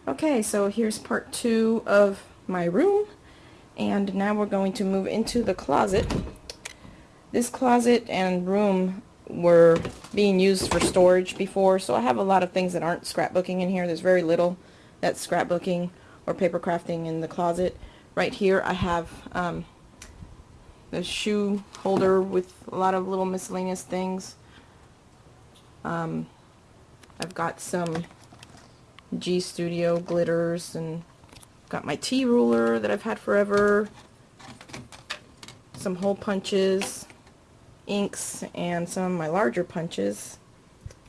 Okay, so here's part 2 of my room, and now we're going to move into the closet. This closet and room were being used for storage before, so I have a lot of things that aren't scrapbooking in here. There's very little that's scrapbooking or paper crafting in the closet. Right here I have the shoe holder with a lot of little miscellaneous things. I've got some G Studio glitters, and got my T ruler that I've had forever, some hole punches, inks, and some of my larger punches,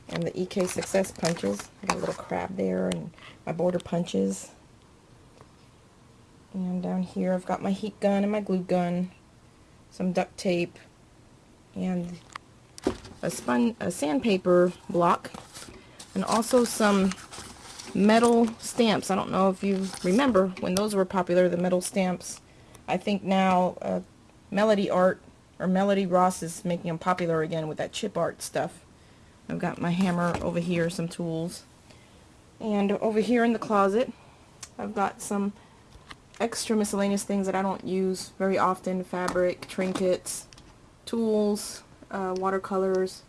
and the EK Success punches. I got a little crab there, and my border punches. And down here I've got my heat gun and my glue gun, some duct tape, and a sandpaper block, and also some metal stamps. I don't know if you remember when those were popular, the metal stamps. I think now Melody Art or Melody Ross is making them popular again with that chip art stuff. I've got my hammer over here, some tools, and over here in the closet I've got some extra miscellaneous things that I don't use very often: fabric, trinkets, tools, watercolors,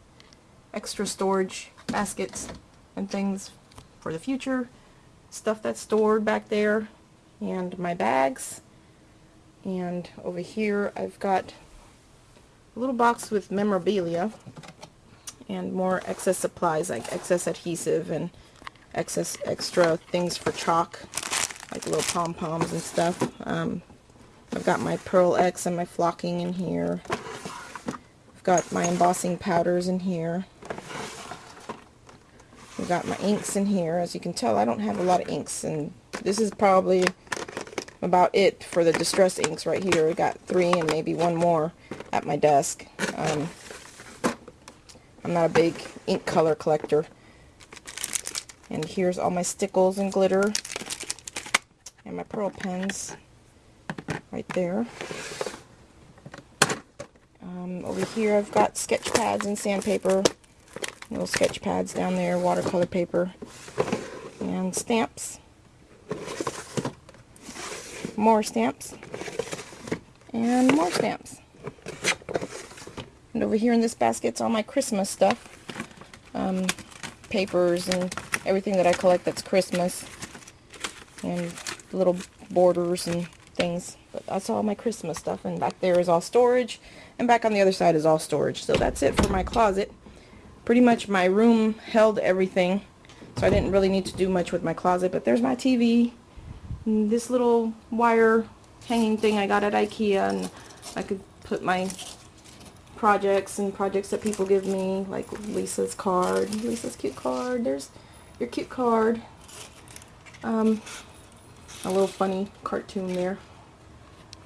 extra storage baskets and things for the future, stuff that's stored back there, and my bags. And over here I've got a little box with memorabilia and more excess supplies like excess adhesive and extra things for chalk, like little pom-poms and stuff. I've got my Pearl X and my flocking in here. I've got my embossing powders in here. I've got my inks in here. As you can tell, I don't have a lot of inks, and this is probably about it for the distress inks right here. I got 3 and maybe 1 more at my desk. I'm not a big ink color collector. And here's all my stickles and glitter and my pearl pens right there. Over here I've got sketch pads and sandpaper, little sketch pads down there, watercolor paper, and stamps, more stamps, and more stamps. And over here in this basket's all my Christmas stuff, papers and everything that I collect that's Christmas, and little borders and things. But that's all my Christmas stuff, and back there is all storage, and back on the other side is all storage. So that's it for my closet. Pretty much my room held everything, so I didn't really need to do much with my closet. But there's my TV, and this little wire hanging thing I got at IKEA, and I could put my projects that people give me, like Lisa's card, Lisa's cute card. There's your cute card. A little funny cartoon there.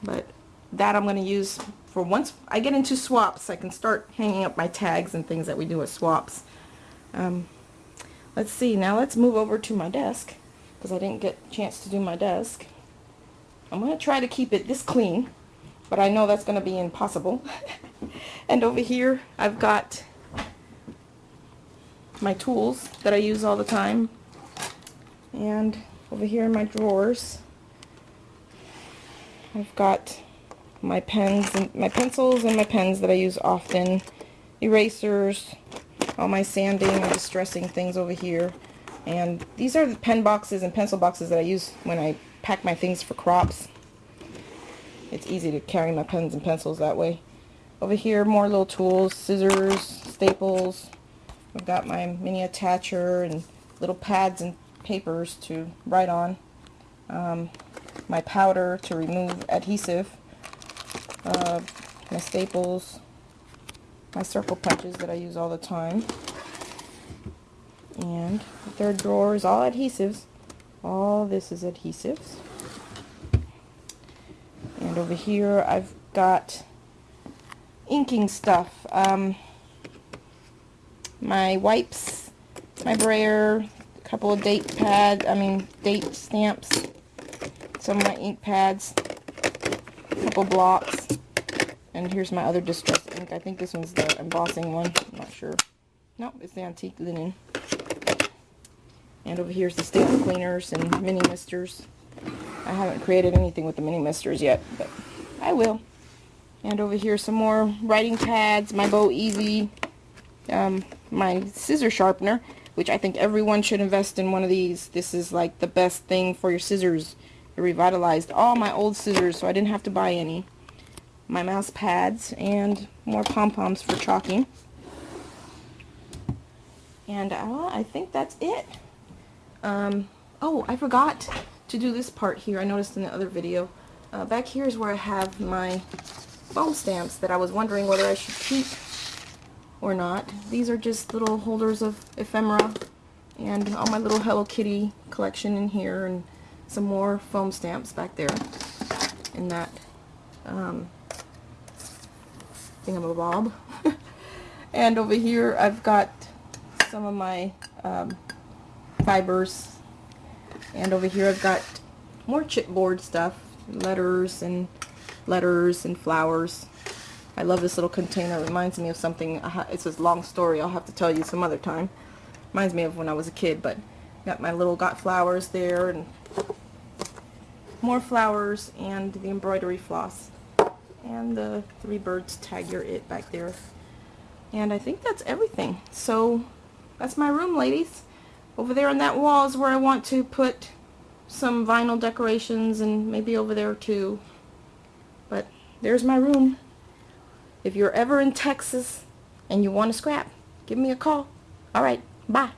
But that I'm going to use for once I get into swaps. I can start hanging up my tags and things that we do at swaps. Let's see, now let's move over to my desk, because I didn't get a chance to do my desk. I'm going to try to keep it this clean, but I know that's going to be impossible. And over here I've got my tools that I use all the time, and over here in my drawers I've got my pens and my pencils and my pens that I use often, erasers, all my sanding and distressing things over here. And these are the pen boxes and pencil boxes that I use when I pack my things for crops. It's easy to carry my pens and pencils that way. Over here, more little tools, scissors, staples. I've got my mini attacher and little pads and papers to write on. My powder to remove adhesive. My staples. My circle punches that I use all the time. And the third drawer is all adhesives. All this is adhesives. And over here I've got inking stuff. My wipes, my brayer, a couple of date stamps, some of my ink pads, a couple blocks, and here's my other distress ink. I think this one's the embossing one. I'm not sure. No, it's the antique linen. And over here's the staple cleaners and mini misters. I haven't created anything with the mini misters yet, but I will. And over here some more writing pads, my Bo Easy, my scissor sharpener, which I think everyone should invest in one of these. This is like the best thing for your scissors. It revitalized all my old scissors, so I didn't have to buy any. My mouse pads and more pom-poms for chalking. And I think that's it. Oh, I forgot to do this part here. I noticed in the other video. Back here is where I have my foam stamps that I was wondering whether I should keep or not. These are just little holders of ephemera and all my little Hello Kitty collection in here, and some more foam stamps back there in that thingamabob. And over here I've got some of my fibers, and over here I've got more chipboard stuff, letters and flowers. I love this little container. It reminds me of something. It's a long story. I'll have to tell you some other time. Reminds me of when I was a kid, but got my little got flowers there, and more flowers, and the embroidery floss, and the 3 birds tag your it back there. And I think that's everything. So that's my room, ladies. Over there on that wall is where I want to put some vinyl decorations, and maybe over there too. But there's my room. If you're ever in Texas and you want to scrap, give me a call. Alright, bye.